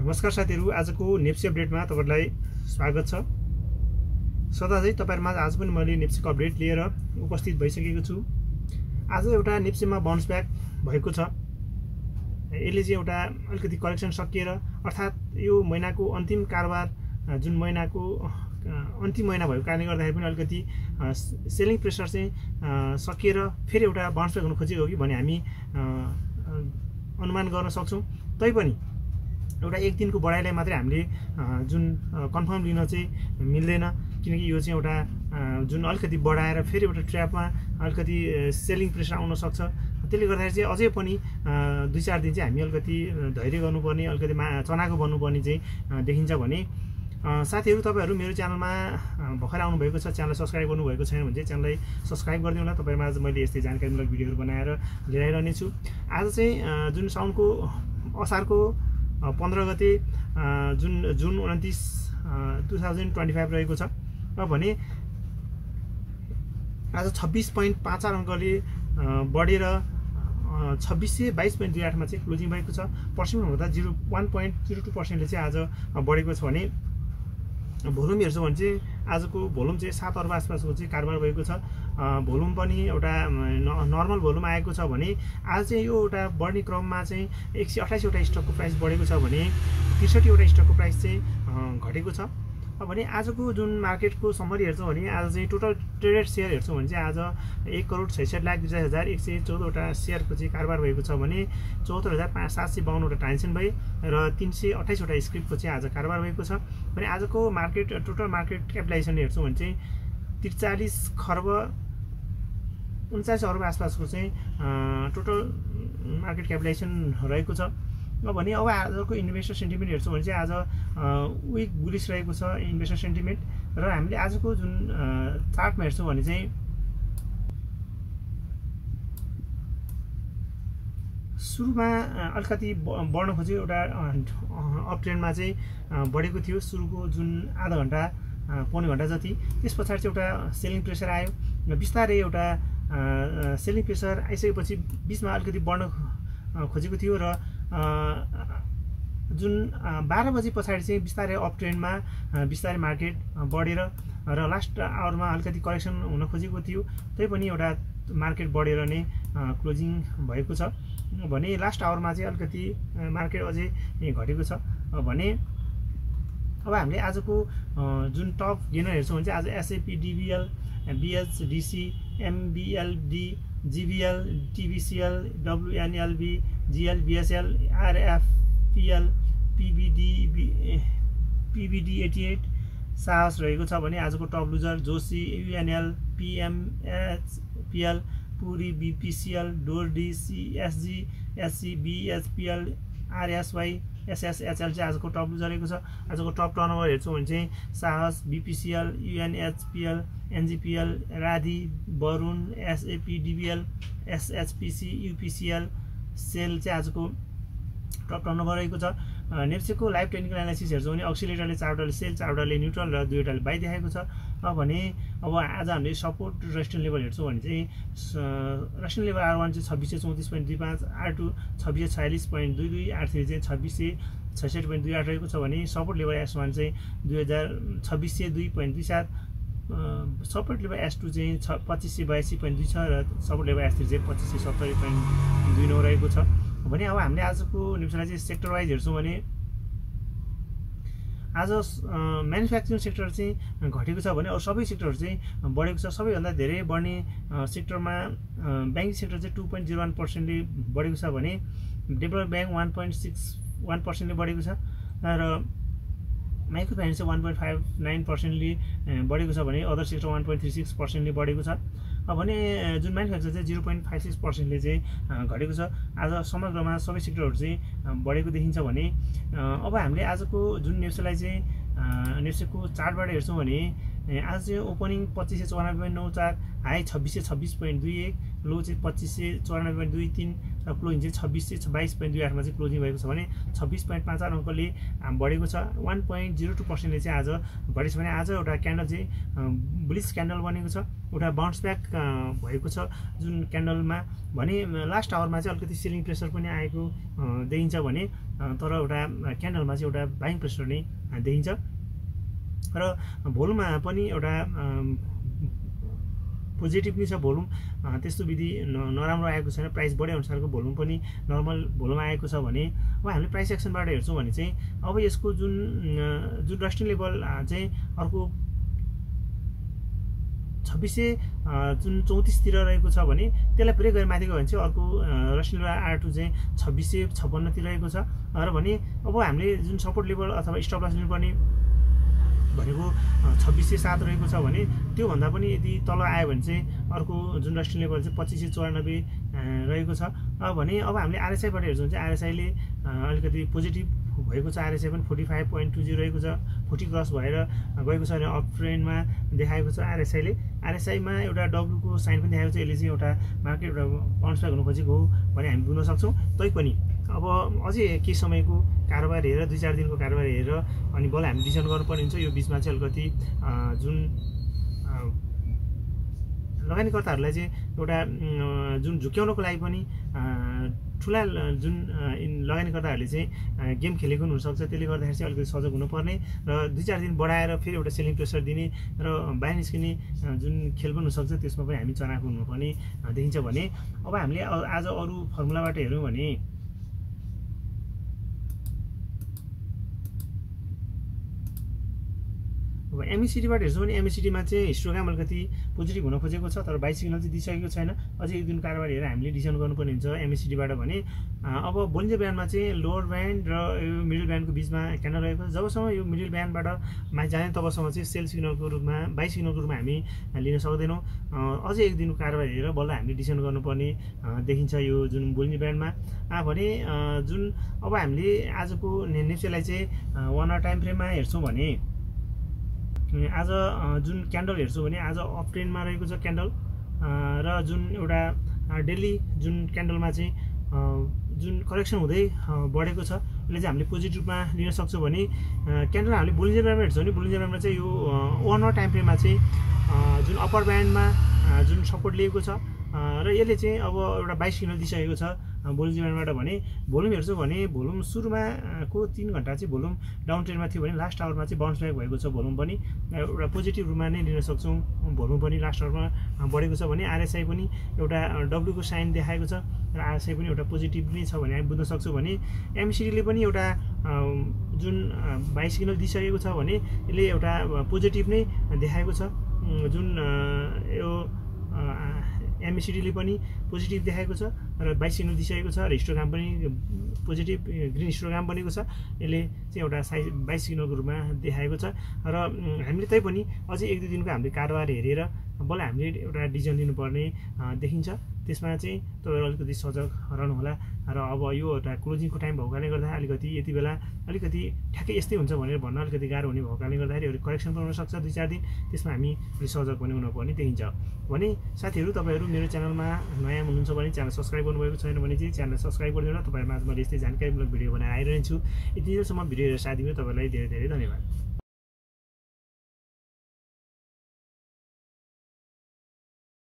नमस्कार साथीहरु, आजको नेप्सी अपडेटमा तपाईहरुलाई स्वागत छ। सदा चाहिँ तपाईहरुमा आज पनि मैले नेप्सीको अपडेट लिएर उपस्थित भइसकेको छु। आज एउटा नेप्सीमा बाउन्स ब्याक भएको छ। यसले चाहिँ एउटा अलिकति करेक्सन सकिएर अर्थात यो महिनाको अन्तिम कारोबार जुन महिनाको अन्तिम महिना भएको कारणले गर्दाखेरि पनि अलिकति सेलिङ प्रेसर चाहिँ सकिएर फेरि एउटा बाउन्स ब्याक हुन खोजेको हो कि भन्ने हामी अनुमान गर्न सक्छौं। तैपनि एउटा एक दिनको बढाइलाई मात्रै हामीले जुन कन्फर्म लिन चाहिँ मिल्दैन, किनकि यो चाहिँ एउटा जुन अलिकति बढाएर फेरि एउटा ट्र्यापमा अलिकति सेलिङ प्रेसर आउन सक्छ। त्यसले गर्दाखेरि चाहिँ अझै पनि 2-4 दिन चाहिँ हामी अलिकति धैर्य गर्नुपर्ने, अलिकति चनाको बन्नुपर्ने चाहिँ देखिन्छ। भने साथीहरु, तपाईहरु मेरो च्यानलमा भर्खर आउनु भएको छ, च्यानललाई सब्स्क्राइब गर्नु भएको छैन भने चाहिँ च्यानललाई सब्स्क्राइब गरिदिनु होला। तपाईहरुमा आज मैले यस्तै जानकारीमूलक भिडियोहरु बनाएर लिएर आइरहने छु। आज चाहिँ जुन साउनको असारको 15 गते जुन 29 2025 रहेको छ। भने आज 26.54 अङ्कले बढेर 2622.28 मा चाहिँ क्लोजिङ भएको छ। पर्सेन्ट हुँदा 1.02% ले चाहिँ आज बढेको छ। भने भोल्युम हेर्छौँ भने चाहिँ आजको भोल्युम चाहिँ 7 अर्ब आसपासको चाहिँ कारोबार भएको छ। भोल्युम पनि एउटा नर्मल भोल्युम आएको छ। भने आज चाहिँ यो एउटा बढ्ने क्रममा चाहिँ 128 वटा स्टकको प्राइस बढेको छ भने 63 वटा स्टकको प्राइस चाहिँ घटेको छ। भने आजको जुन मार्केटको समरी हेर्छौँ भने आज चाहिँ टोटल ट्रेडेड शेयर हेर्छौँ भने चाहिँ आज 1,66,62,114 वटा शेयरको चाहिँ कारोबार भएको छ। भने 74,752 वटा ट्रान्जेक्सन भए र 328 वटा स्क्रिप्टको चाहिँ आज कारोबार भएको छ। भने आजको मार्केट टोटल मार्केट क्यापिटलाइजेसन हेर्छौँ भने चाहिँ 43 खर्ब 39 अर्ब आसपासको चाहिँ टोटल मार्केट क्यापिटलाइजेसन रहेको छ। भने अब आजको इन्भेस्टर सेन्टिमेन्ट हेर्छौँ भने चाहिँ आज विक बुलिस रहेको छ इन्भेस्टर सेन्टिमेन्ट। र हामीले आजको जुन चार्टमा हेर्छौँ भने चाहिँ सुरुमा अलिकति बढ्न खोज्यो, एउटा अप ट्रेन्डमा चाहिँ बढेको थियो सुरुको जुन आधा घण्टा पौने घण्टा जति। त्यस पछाडि चाहिँ एउटा सेलिङ प्रेसर आयो र बिस्तारै एउटा सेलिङ प्रेसर आइसकेपछि बिचमा अलिकति बढ्न खोजेको थियो र जुन 12 बजे पछाडि चाहिँ बिस्तारै अप ट्रेन्डमा बिस्तारै मार्केट बढेर र लास्ट आवरमा अलिकति करेक्सन हुन खोजेको थियो। तैपनि एउटा मार्केट बढेर नै क्लोजिङ भएको छ। भने लास्ट आवरमा चाहिँ अलिकति मार्केट अझै घटेको छ। भने अब हामीले आजको जुन टप गेनर हेर्छौँ भने चाहिँ आज SAP, डिबिएल, बिएचडिसी, एमबिएलडी, जीबीएल, TBCL, डब्ल्यूएनएलबी, GL, BSL, आरएफपीएल, PBD 88 साहस रहेको छ। भने आजको टप लुजर जोशी, यूएनएल, पीएमएचपीएल, पुरी, बीपीसीएल, डोरडी, सीएसजी, एससी, बीएचपीएल, आरएसवाई, एसएसएचएल चाहिँ आजको टप लुजर रहेको छ। आजको टप टर्नओभर हेर्छौँ भने चाहिँ Sahas, BPCL, UNHPL, NGPL, Radhi, Varun, SAP, DBL, SHPC, UPCL, सेल चाहिँ आजको टप टर्नओभर रहेको छ। नेप्सीको लाइभ टेक्निकल एनालाइसिस हेर्छौँ भने अक्सिलेटरले 4वटाले सेल, 4वटाले न्युट्रल र 2वटाले बाई देखाएको छ। भने अब आज हामीले सपोर्ट रेजिस्टेन्स लेभल हेर्छौँ भने चाहिँ रेजिस्टेन्स लेभल R1 चाहिँ 2634.25, R2 2646.22, R3 चाहिँ 2666.28 रहेको छ। भने सपोर्ट लेभल S1 चाहिँ 2602.27, सपोर्ट लेभल S2 चाहिँ 2582.2 छ र सपोर्ट लेभल S3 चाहिँ 2570.29 रहेको छ। भने अब हामीले आजको न्युजलाई चाहिँ सेक्टर वाइज हेर्छौँ भने आज म्यानुफ्याक्चरिङ सेक्टर चाहिँ घटेको छ। भने अरू सबै सेक्टरहरू चाहिँ बढेको छ। सबैभन्दा धेरै बढ्ने सेक्टरमा ब्याङ्किङ सेक्टर चाहिँ 2.01% ले बढेको छ। भने डेभलप ब्याङ्क 1.61% ले बढेको छ र माइक्रो फाइनेन्स चाहिँ 1.59% ले बढेको छ। भने अदर सेक्टर 1.36% ले बढेको छ। भने जुन म्यानुफ्याक्चर चाहिँ 0.56% ले चाहिँ घटेको छ। आज समग्रमा सबै सेक्टरहरू चाहिँ बढेको देखिन्छ। भने अब हामीले आजको जुन नेप्सीलाई चाहिँ नेप्सीको चार्टबाट हेर्छौँ भने आज चाहिँ ओपनिङ 2594.94, हाई 2626.21, लो चाहिँ 2594.23 र क्लोजिङ चाहिँ 22.28 मा चाहिँ क्लोजिङ भएको छ भने 26.58 अङ्कले बढेको छ। 1.02%ले चाहिँ आज बढेको छ भने आज एउटा क्यान्डल चाहिँ बुलिस क्यान्डल बनेको छ, एउटा बाउन्स ब्याक भएको छ जुन क्यान्डलमा भने लास्ट आवरमा चाहिँ अलिकति सेलिङ प्रेसर पनि आएको देखिन्छ भने तर एउटा क्यान्डलमा चाहिँ एउटा बाइङ प्रेसर नै देखिन्छ र भोल्युममा पनि एउटा पोजिटिभ नै छ। भोल्युम त्यस्तो विधि नराम्रो आएको छैन, प्राइस बढे अनुसारको भोल्युम पनि नर्मल भोल्युम आएको छ भने अब हामीले प्राइस एक्सनबाट हेर्छौँ भने चाहिँ अब यसको जुन रेस्टिङ लेभल चाहिँ अर्को 2600 जुन 34 तिर रहेको छ भने त्यसलाई पुरै गएर माथि गयो भने चाहिँ अर्को रेस्टिङ लेभल R2 चाहिँ 2656 तिर रहेको छ र भने अब हामीले जुन सपोर्ट लेभल अथवा स्टप लस लिनु पर्ने भनेको 2607 रहेको छ भने त्योभन्दा पनि यदि तल आयो भने चाहिँ अर्को जुन रेस्टिङ लेभल चाहिँ 2594 रहेको छ। भने अब हामीले RSI बाट हेर्छौँ चाहिँ RSI ले अलिकति पोजिटिभ भएको छ, RSI पनि 45.20 रहेको छ, 40 क्रस भएर गएको छ भने अप ट्रेन्डमा देखाएको छ। RSI मा एउटा W को साइन पनि देखाएको छ, यसले चाहिँ एउटा मार्केट एउटा बाउन्स ब्याक हुन खोजेको हो भने हामी बुझ्न सक्छौँ। तैपनि अब अझै केही समयको कारोबार हेरेर 2-4 दिनको कारोबार हेरेर अनि बल हामी डिसिजन गर्नुपर्ने हुन्छ। यो बिचमा चाहिँ अलिकति जुन लगानीकर्ताहरूलाई चाहिँ एउटा जुन झुक्याउनको लागि पनि ठुला जुन लगानीकर्ताहरूले चाहिँ गेम खेलेको हुनसक्छ, त्यसले गर्दाखेरि चाहिँ अलिकति सजग हुनुपर्ने र 2-4 दिन बढाएर फेरि एउटा सेलिङ प्रेसर दिने र बाहिर निस्किने जुन खेल पनि हुनसक्छ त्यसमा पनि हामी चनाखो हुनुपर्ने देखिन्छ। भने अब हामीले आज अरू फर्मुलाबाट हेऱ्यौँ भने अब MACD-बाट हेर्छौँ भने MACD-मा चाहिँ हिस्टोग्राम अलिकति पोजिटिभ हुन खोजेको छ तर बाइ सिग्नल चाहिँ दिइसकेको छैन। अझै एक दिन कारोबार हेरेर हामीले डिसिजन गर्नुपर्ने हुन्छ MACD-बाट। भने अब बोलिन्जर ब्यान्डमा चाहिँ लोवर ब्यान्ड र यो मिडल ब्यान्डको बिचमा क्यान्डल रहेको छ। जबसम्म यो मिडल ब्यान्डबाट माथि जाने तबसम्म चाहिँ सेल सिग्नलको रूपमा बाइ सिग्नलको रूपमा हामी लिन सक्दैनौँ। अझै एक दिनको कारोबार हेरेर बल्ल हामीले डिसिजन गर्नुपर्ने देखिन्छ यो जुन बोलिन्जर ब्यान्डमा। भने जुन अब हामीले आजको निफ्टीलाई चाहिँ 1 आवर टाइम फ्रेममा हेर्छौँ भने आज जुन क्यान्डल हेर्छौँ भने आज अप ट्रेन्डमा रहेको छ क्यान्डल र जुन एउटा डेली जुन क्यान्डलमा चाहिँ जुन करेक्सन हुँदै बढेको छ यसले चाहिँ हामीले पोजिटिभ रूपमा लिन सक्छौँ। भने क्यान्डल हामीले बोलिन्जर ब्यान्डमा हेर्छौँ भने बोलिन्जर ब्यान्डमा चाहिँ यो 1 आवर टाइम फ्रेममा चाहिँ जुन अप्पर ब्यान्डमा जुन सपोर्ट लिएको छ र यसले चाहिँ अब एउटा बाइ सिग्नल दिइसकेको छ बोलिन्जर ब्यान्डबाट। भने भोल्युम हेर्छौँ भने भोल्युम सुरुमा को 3 घण्टा चाहिँ भोल्युम डाउन ट्रेन्डमा थियो भने लास्ट आवरमा चाहिँ बाउन्स ब्याक भएको छ। भोल्युम पनि एउटा पोजिटिभ रूपमा नै लिन सक्छौँ, भोल्युम पनि लास्ट आवरमा बढेको छ। भने RSI पनि एउटा W को साइन देखाएको छ र RSI पनि एउटा पोजिटिभ नै छ भने हामी बुझ्न सक्छौँ। भने MACD-ले पनि एउटा जुन बाइ सिग्नल दिइसकेको छ भने यसले एउटा पोजिटिभ नै देखाएको छ। जुन यो MACD-ले पनि पोजिटिभ देखाएको छ र बाइ सिग्नल दिइसकेको छ र हिस्टोग्राम पनि पोजिटिभ ग्रिन हिस्टोग्राम बनेको छ। यसले चाहिँ एउटा बाइ सिग्नलको रूपमा देखाएको छ र हामीले तै पनि अझै 1-2 दिनको हामीले कारोबार हेरेर बल्ल हामीले एउटा डिसिजन लिनुपर्ने देखिन्छ। त्यसमा चाहिँ तपाईँहरू अलिकति सजग रहनुहोला र अब यो एउटा क्लोजिङको टाइम भएको कारणले गर्दा अलिकति यति बेला अलिकति ठ्याक्कै यस्तै हुन्छ भनेर भन्न अलिकति गाह्रो हुने भएको कारणले गर्दाखेरि करेक्सन पनि हुनसक्छ 2-4 दिन, त्यसमा हामी अलिक सजग पनि हुनुपर्ने देखिन्छ। भने साथीहरू तपाईँहरू मेरो च्यानलमा नयाँ हुनुहुन्छ भने च्यानल सब्सक्राइब गर्नुभएको छैन भने चाहिँ च्यानल सब्सक्राइब गरिदिनु। तपाईँहरूमा मैले यस्तै जानकारीमूलक भिडियो बनाएर आइरहन्छु। यति बेलासम्म भिडियो हेरेर साथ दिनु तपाईँलाई धेरै धेरै धन्यवाद।